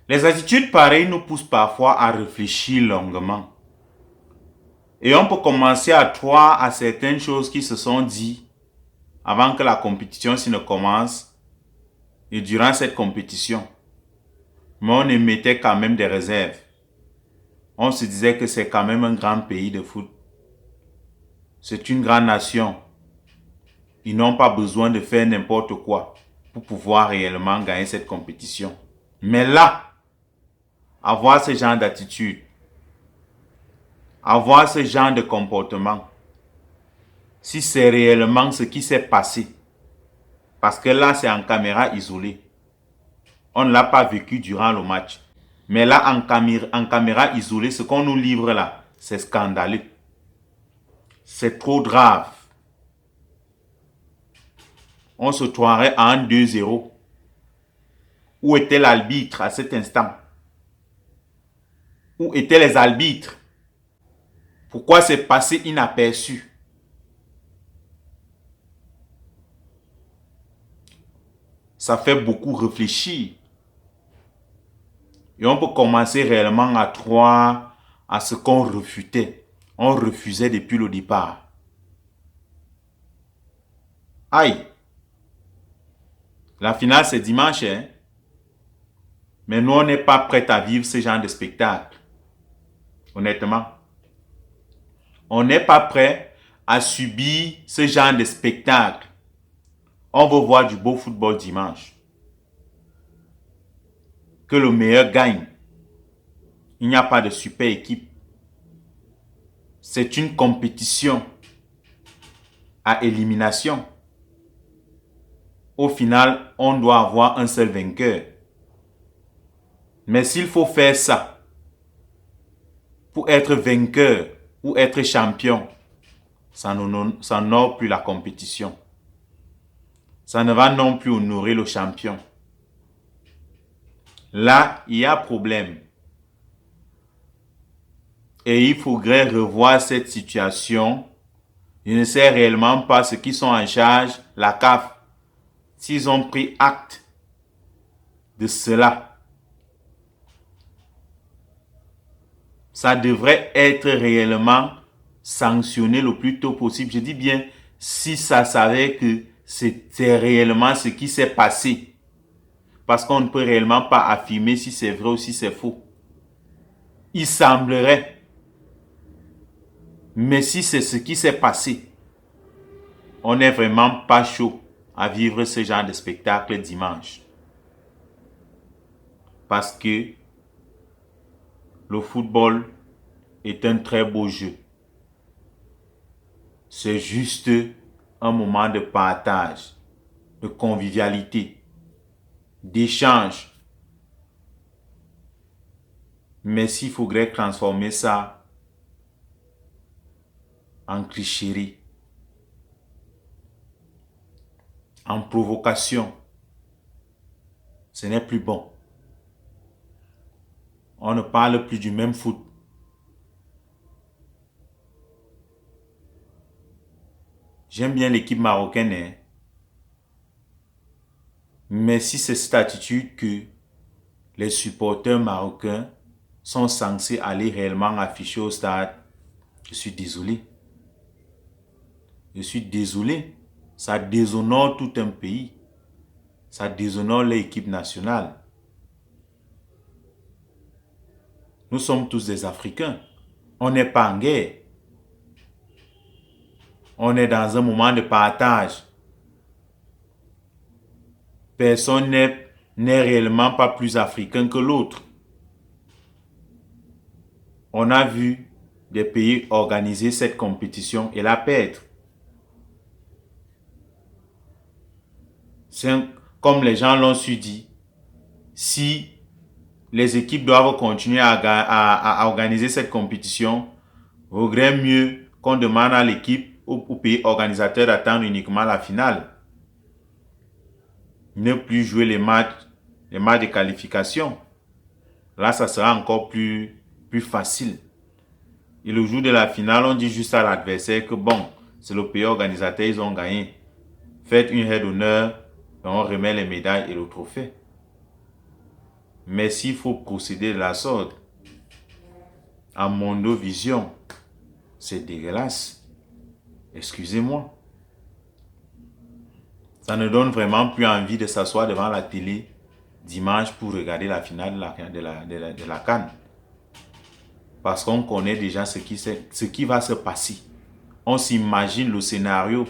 Les attitudes pareilles nous poussent parfois à réfléchir longuement. Et on peut commencer à croire à certaines choses qui se sont dites avant que la compétition ne commence et durant cette compétition. Mais on émettait quand même des réserves. On se disait que c'est quand même un grand pays de foot. C'est une grande nation. Ils n'ont pas besoin de faire n'importe quoi pour pouvoir réellement gagner cette compétition. Mais là, avoir ce genre d'attitude, avoir ce genre de comportement, si c'est réellement ce qui s'est passé, parce que là, c'est en caméra isolée. On ne l'a pas vécu durant le match. Mais là, en caméra isolée, ce qu'on nous livre là, c'est scandaleux. C'est trop grave. On se trouverait à un 2-0. Où était l'arbitre à cet instant? Où étaient les arbitres? Pourquoi c'est passé inaperçu? Ça fait beaucoup réfléchir. Et on peut commencer réellement à croire à ce qu'on refutait. On refusait depuis le départ. Aïe! La finale, c'est dimanche, hein? Mais nous, on n'est pas prêts à vivre ce genre de spectacle. Honnêtement. On n'est pas prêt à subir ce genre de spectacle. On veut voir du beau football dimanche. Que le meilleur gagne. Il n'y a pas de super équipe. C'est une compétition à élimination. Au final, on doit avoir un seul vainqueur. Mais s'il faut faire ça pour être vainqueur ou être champion, ça n'honore plus la compétition. Ça ne va non plus honorer le champion. Là, il y a problème. Et il faudrait revoir cette situation. Je ne sais réellement pas ceux qui sont en charge, la CAF, s'ils ont pris acte de cela. Ça devrait être réellement sanctionné le plus tôt possible. Je dis bien, si ça savait que c'était réellement ce qui s'est passé. Parce qu'on ne peut réellement pas affirmer si c'est vrai ou si c'est faux. Il semblerait. Mais si c'est ce qui s'est passé, on n'est vraiment pas chaud à vivre ce genre de spectacle dimanche. Parce que le football est un très beau jeu. C'est juste un moment de partage, de convivialité, d'échange. Mais s'il faudrait transformer ça en tricherie, en provocation, ce n'est plus bon. On ne parle plus du même foot. J'aime bien l'équipe marocaine, hein? Mais si c'est cette attitude que les supporters marocains sont censés aller réellement afficher au stade, je suis désolé. Je suis désolé. Ça déshonore tout un pays. Ça déshonore l'équipe nationale. Nous sommes tous des Africains. On n'est pas en guerre. On est dans un moment de partage. Personne n'est réellement pas plus africain que l'autre. On a vu des pays organiser cette compétition et la perdre. C'est comme les gens l'ont su dit. Si les équipes doivent continuer à organiser cette compétition, il vaudrait mieux qu'on demande à l'équipe, au pays organisateur d'attendre uniquement la finale. Ne plus jouer les matchs de qualification. Là, ça sera encore plus facile. Et le jour de la finale, on dit juste à l'adversaire que bon, c'est le pays organisateur, ils ont gagné. Faites une aide d'honneur et on remet les médailles et le trophée. Mais s'il faut procéder de la sorte, à Mondovision, c'est dégueulasse. Excusez-moi. Ça ne donne vraiment plus envie de s'asseoir devant la télé dimanche pour regarder la finale de la CAN. Parce qu'on connaît déjà ce qui va se passer. On s'imagine le scénario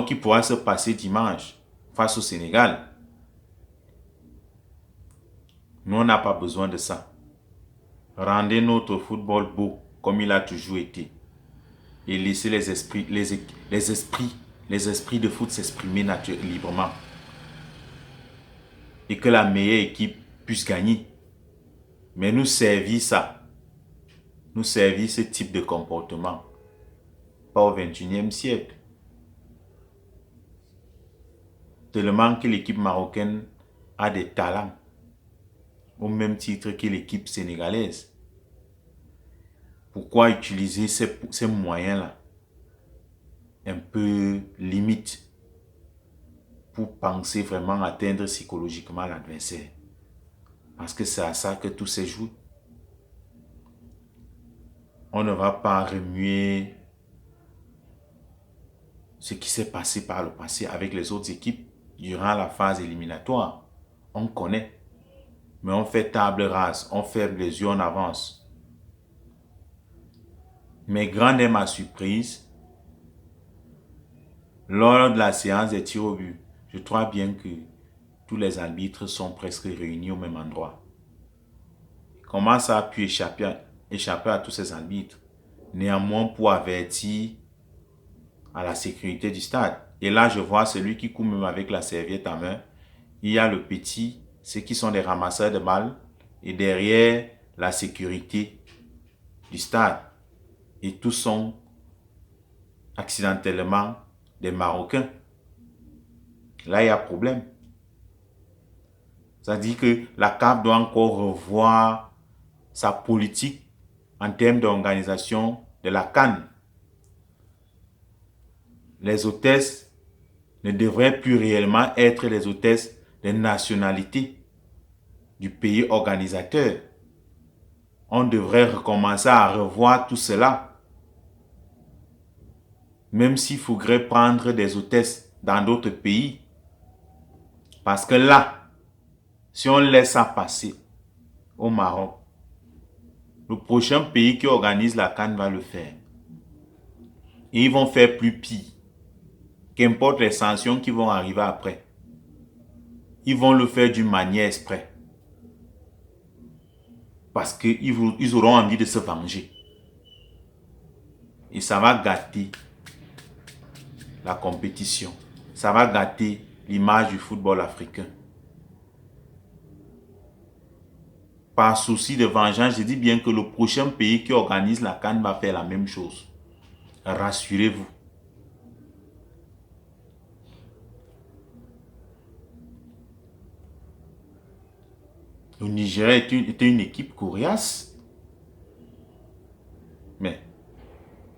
qui pourra se passer dimanche face au Sénégal. Nous, on n'a pas besoin de ça. Rendez notre football beau comme il a toujours été. Et laissez les esprits de foot s'exprimer librement. Et que la meilleure équipe puisse gagner. Mais nous servir ça. Nous servir ce type de comportement. Pas au 21e siècle. Tellement que l'équipe marocaine a des talents. Au même titre que l'équipe sénégalaise. Pourquoi utiliser ces moyens-là un peu limite pour penser vraiment atteindre psychologiquement l'adversaire? Parce que c'est à ça que tout se joue. On ne va pas remuer ce qui s'est passé par le passé avec les autres équipes durant la phase éliminatoire. On connaît. Mais on fait table rase, on ferme les yeux, on avance. Mais grande est ma surprise, lors de la séance des tirs au but, je crois bien que tous les arbitres sont presque réunis au même endroit. Comment ça a pu échapper à tous ces arbitres? Néanmoins, pour avertir à la sécurité du stade. Et là, je vois celui qui court même avec la serviette en main. Il y a le petit, ceux qui sont des ramasseurs de balles, et derrière la sécurité du stade. Et tous sont accidentellement des Marocains. Là, il y a problème. Ça dit que la CAF doit encore revoir sa politique en termes d'organisation de la CAN. Les hôtesses ne devraient plus réellement être les hôtesses des nationalités du pays organisateur. On devrait recommencer à revoir tout cela. Même s'il faudrait prendre des hôtesses dans d'autres pays. Parce que là, si on laisse ça passer au Maroc, le prochain pays qui organise la CAN va le faire. Et ils vont faire plus pire. Qu'importe les sanctions qui vont arriver après. Ils vont le faire d'une manière exprès. Parce qu'ils auront envie de se venger. Et ça va gâter la compétition. Ça va gâter l'image du football africain. Par souci de vengeance, je dis bien que le prochain pays qui organise la CAN va faire la même chose. Rassurez-vous. Le Nigeria était une équipe coriace. Mais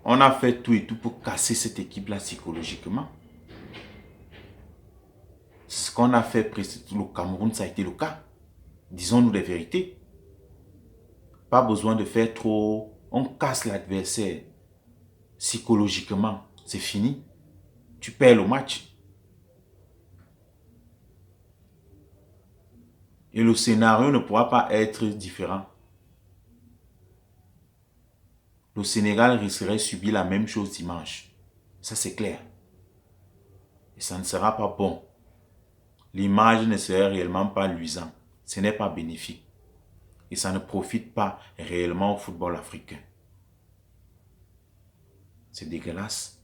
on a fait tout et tout pour casser cette équipe-là psychologiquement. Ce qu'on a fait précédemment au Cameroun, ça a été le cas. Disons-nous les vérités. Pas besoin de faire trop. On casse l'adversaire psychologiquement. C'est fini. Tu perds le match. Et le scénario ne pourra pas être différent. Le Sénégal risquerait de subir la même chose dimanche. Ça, c'est clair. Et ça ne sera pas bon. L'image ne serait réellement pas luisante. Ce n'est pas bénéfique. Et ça ne profite pas réellement au football africain. C'est dégueulasse.